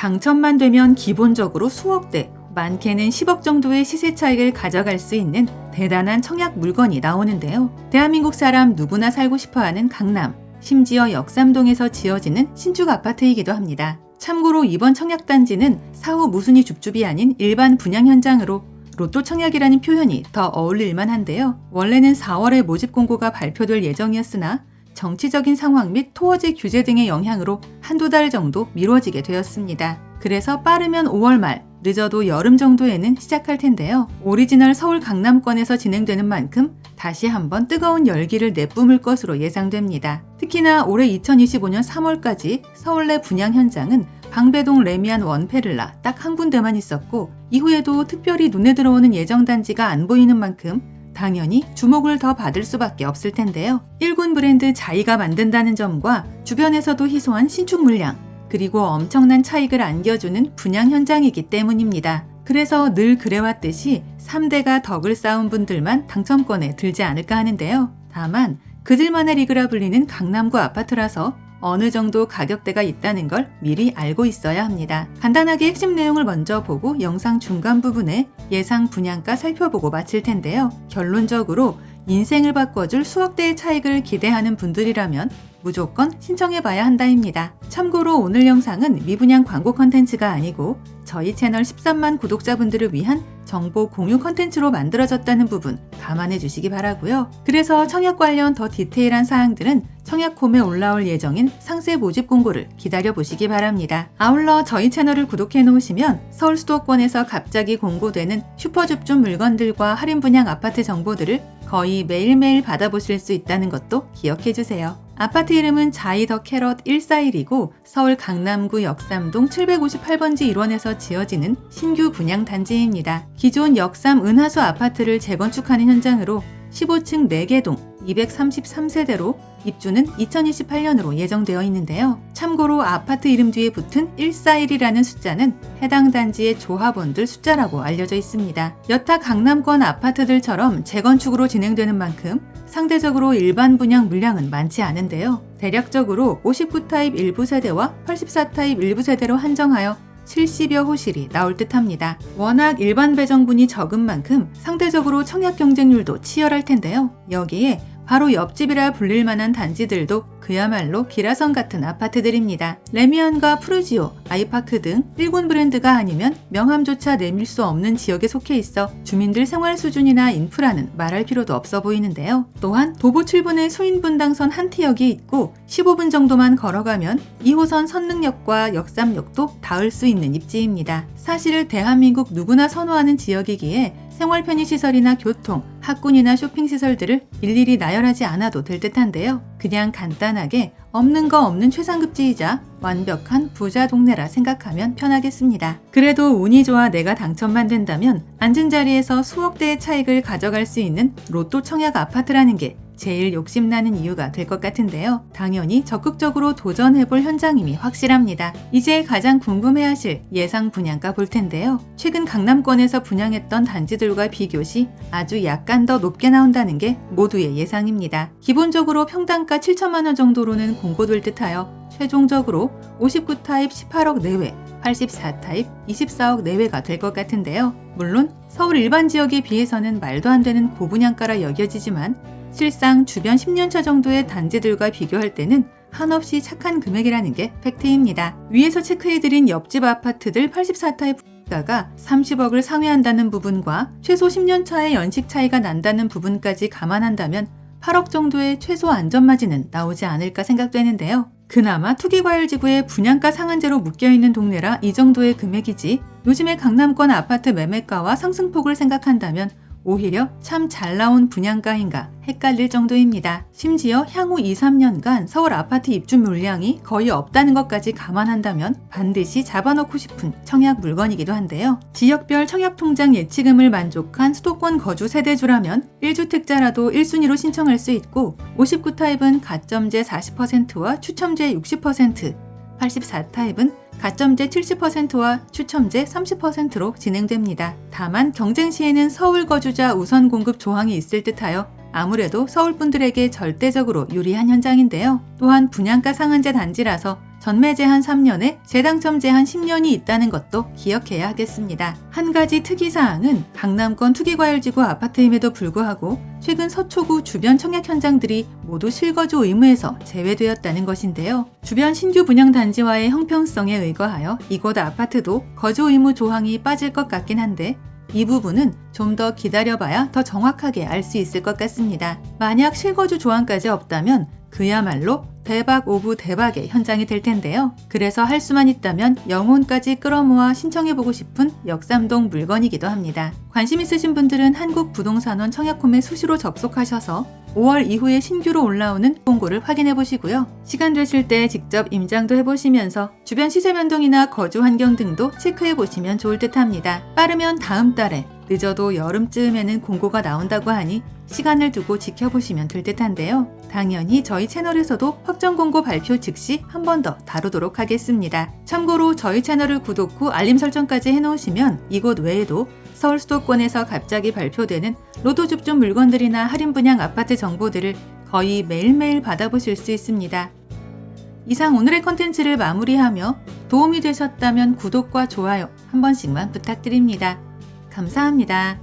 당첨만 되면 기본적으로 수억대, 많게는 10억 정도의 시세 차익을 가져갈 수 있는 대단한 청약 물건이 나오는데요. 대한민국 사람 누구나 살고 싶어하는 강남, 심지어 역삼동에서 지어지는 신축 아파트이기도 합니다. 참고로 이번 청약단지는 사후 무순위 줍줍이 아닌 일반 분양 현장으로 로또 청약이라는 표현이 더 어울릴만 한데요. 원래는 4월에 모집 공고가 발표될 예정이었으나 정치적인 상황 및 토어제 규제 등의 영향으로 한두 달 정도 미뤄지게 되었습니다. 그래서 빠르면 5월 말, 늦어도 여름 정도에는 시작할 텐데요. 오리지널 서울 강남권에서 진행되는 만큼 다시 한번 뜨거운 열기를 내뿜을 것으로 예상됩니다. 특히나 올해 2025년 3월까지 서울 내 분양 현장은 방배동 레미안 원페를라 딱 한 군데만 있었고 이후에도 특별히 눈에 들어오는 예정 단지가 안 보이는 만큼 당연히 주목을 더 받을 수밖에 없을 텐데요. 1군 브랜드 자이가 만든다는 점과 주변에서도 희소한 신축 물량, 그리고 엄청난 차익을 안겨주는 분양 현장이기 때문입니다. 그래서 늘 그래왔듯이 3대가 덕을 쌓은 분들만 당첨권에 들지 않을까 하는데요. 다만 그들만의 리그라 불리는 강남구 아파트라서 어느 정도 가격대가 있다는 걸 미리 알고 있어야 합니다. 간단하게 핵심 내용을 먼저 보고 영상 중간 부분에 예상 분양가 살펴보고 마칠 텐데요. 결론적으로 인생을 바꿔줄 수억대의 차익을 기대하는 분들이라면 무조건 신청해봐야 한다입니다. 참고로 오늘 영상은 미분양 광고 컨텐츠가 아니고 저희 채널 13만 구독자분들을 위한 정보 공유 컨텐츠로 만들어졌다는 부분 감안해 주시기 바라고요. 그래서 청약 관련 더 디테일한 사항들은 청약홈에 올라올 예정인 상세 모집 공고를 기다려보시기 바랍니다. 아울러 저희 채널을 구독해 놓으시면 서울 수도권에서 갑자기 공고되는 슈퍼줍줍 물건들과 할인 분양 아파트 정보들을 거의 매일매일 받아보실 수 있다는 것도 기억해 주세요. 아파트 이름은 자이 더 캐럿 141이고 서울 강남구 역삼동 758번지 1원에서 지어지는 신규 분양 단지입니다. 기존 역삼 은하수 아파트를 재건축하는 현장으로 15층 4개 동 233세대로 입주는 2028년으로 예정되어 있는데요. 참고로 아파트 이름 뒤에 붙은 141이라는 숫자는 해당 단지의 조합원들 숫자라고 알려져 있습니다. 여타 강남권 아파트들처럼 재건축으로 진행되는 만큼 상대적으로 일반 분양 물량은 많지 않은데요. 대략적으로 59타입 일부 세대와 84타입 일부 세대로 한정하여 70여 호실이 나올 듯 합니다. 워낙 일반 배정분이 적은 만큼 상대적으로 청약 경쟁률도 치열할 텐데요. 여기에 바로 옆집이라 불릴 만한 단지들도 그야말로 기라성 같은 아파트들입니다. 레미안과 푸르지오, 아이파크 등 1군 브랜드가 아니면 명함조차 내밀 수 없는 지역에 속해 있어 주민들 생활 수준이나 인프라는 말할 필요도 없어 보이는데요. 또한 도보 7분의 수인분당선 한티역이 있고 15분 정도만 걸어가면 2호선 선릉역과 역삼역도 닿을 수 있는 입지입니다. 사실 대한민국 누구나 선호하는 지역이기에 생활 편의시설이나 교통, 학군이나 쇼핑시설들을 일일이 나열하지 않아도 될 듯한데요. 그냥 간단하게 없는 거 없는 최상급지이자 완벽한 부자 동네라 생각하면 편하겠습니다. 그래도 운이 좋아 내가 당첨만 된다면 앉은 자리에서 수억대의 차익을 가져갈 수 있는 로또 청약 아파트라는 게 제일 욕심나는 이유가 될 것 같은데요. 당연히 적극적으로 도전해볼 현장임이 확실합니다. 이제 가장 궁금해하실 예상 분양가 볼 텐데요. 최근 강남권에서 분양했던 단지들과 비교시 아주 약간 더 높게 나온다는 게 모두의 예상입니다. 기본적으로 평당가 7천만 원 정도로는 공고될 듯하여 최종적으로 59타입 18억 내외, 84타입 24억 내외가 될 것 같은데요. 물론 서울 일반 지역에 비해서는 말도 안 되는 고분양가라 여겨지지만 실상 주변 10년차 정도의 단지들과 비교할 때는 한없이 착한 금액이라는 게 팩트입니다. 위에서 체크해드린 옆집 아파트들 84타입 가가 30억을 상회한다는 부분과 최소 10년차의 연식 차이가 난다는 부분까지 감안한다면 8억 정도의 최소 안전마진은 나오지 않을까 생각되는데요. 그나마 투기과열지구에 분양가 상한제로 묶여있는 동네라 이 정도의 금액이지 요즘의 강남권 아파트 매매가와 상승폭을 생각한다면 오히려 참 잘 나온 분양가인가 헷갈릴 정도입니다. 심지어 향후 2, 3년간 서울 아파트 입주 물량이 거의 없다는 것까지 감안한다면 반드시 잡아놓고 싶은 청약 물건이기도 한데요. 지역별 청약통장 예치금을 만족한 수도권 거주 세대주라면 1주택자라도 1순위로 신청할 수 있고 59타입은 가점제 40%와 추첨제 60%, 84타입은 가점제 70%와 추첨제 30%로 진행됩니다. 다만 경쟁 시에는 서울 거주자 우선 공급 조항이 있을 듯하여 아무래도 서울 분들에게 절대적으로 유리한 현장인데요. 또한 분양가 상한제 단지라서 전매 제한 3년에 재당첨 제한 10년이 있다는 것도 기억해야 하겠습니다. 한 가지 특이사항은 강남권 투기과열지구 아파트임에도 불구하고 최근 서초구 주변 청약 현장들이 모두 실거주 의무에서 제외되었다는 것인데요. 주변 신규 분양 단지와의 형평성에 의거하여 이곳 아파트도 거주 의무 조항이 빠질 것 같긴 한데 이 부분은 좀 더 기다려봐야 더 정확하게 알 수 있을 것 같습니다. 만약 실거주 조항까지 없다면 그야말로 대박 오브 대박의 현장이 될 텐데요. 그래서 할 수만 있다면 영혼까지 끌어모아 신청해보고 싶은 역삼동 물건이기도 합니다. 관심 있으신 분들은 한국부동산원 청약홈에 수시로 접속하셔서 5월 이후에 신규로 올라오는 공고를 확인해보시고요. 시간 되실 때 직접 임장도 해보시면서 주변 시세 변동이나 거주 환경 등도 체크해보시면 좋을 듯 합니다. 빠르면 다음 달에, 늦어도 여름쯤에는 공고가 나온다고 하니 시간을 두고 지켜보시면 될 듯한데요. 당연히 저희 채널에서도 확정 공고 발표 즉시 한 번 더 다루도록 하겠습니다. 참고로 저희 채널을 구독 후 알림 설정까지 해놓으시면 이곳 외에도 서울 수도권에서 갑자기 발표되는 로또 줍줍 물건들이나 할인 분양 아파트 정보들을 거의 매일매일 받아보실 수 있습니다. 이상 오늘의 컨텐츠를 마무리하며 도움이 되셨다면 구독과 좋아요 한 번씩만 부탁드립니다. 감사합니다.